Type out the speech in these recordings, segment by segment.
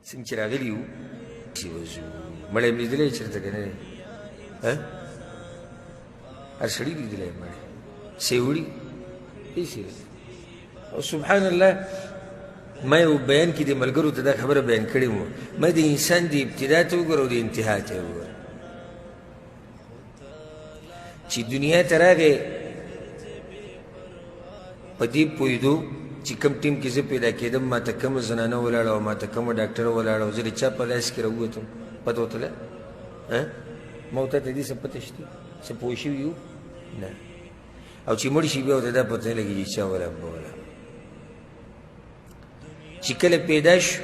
څنګه چې راغلي وو چې وځو مړی مې لیدلی چېرته که نه دی هر سړي لیدلی مړی سیوړي هېڅ او سبحان الله ما یو بیان کې د ملګرو ته دا خبره بیان کړې وه ما د انسان د ابتدا ته وګوره او د انتها ته وګوره چې دنیا ته راغې په دې پوهېدو چې کوم ټیم کې زه پیدا کېدم ما ته کومه زنانه ولاړه او ما ته کومه ډاکټره ولاړه او زه د چا په لاس کې راووتم پته ورته ما ورته ته دې څه پته شته څه پوه شوي یو نه او چې مړ شي بیا ورته دا پته نه لګي چې چا ولامبوله چې کله پیدا شو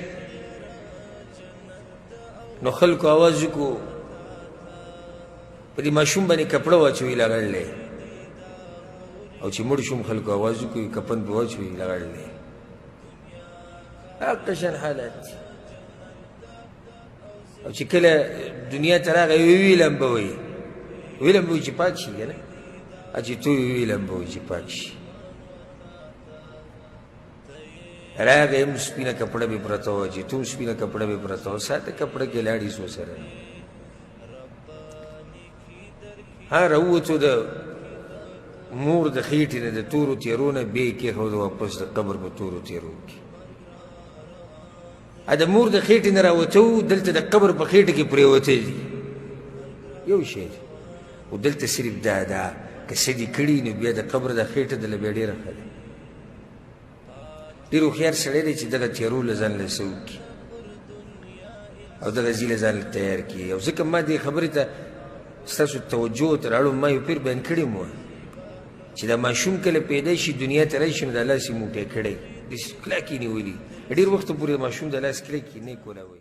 نو خلکو آواز وکړو په دې ماشوم باندې کپړه واچوي لغړلی او چې مړ شوم خلکو آواز وکړي کفن به واچوي لغړلی هغه شان حالات او چې کله دنیا ته راغی وی لمبوي چې پاک شي که نه چې تو وی لمبوي چې پاک شي راغی هم سپینه کپړه به پرته وه چې تو سپینه کپړه به پرته وه ساته کپړه کې لاړې سو سره راووتو د مور د خېټې نه د تورو تیرو نه بیا یې کېښود واپس د قبر په تورو تیرو کې د مور د خېټې نه راوتو دلته د قبر په خېټه کې پرېوتی دي یو شی دی خو دلته صرف دا ده که څه دې کړي نو بیا د قبر د خېټه دله بیا ډېره ښه ده ډېر هوښیار سړی دی چې دغه تیرو له ځان له څه وکړي او دغه ځي له ځان له تیار کړي او ځکه ما دې خبرې ته ستاسو توجه ته راړم ما یو پیر بیان کړی مو چې دا ماشوم کله پیدا شي دنیا ته راشي نو د لاس یې موټی کړی داسې کلک یې نیولي ډېر وخته پورې د ماشوم د لاس کلک یې نه کولاوی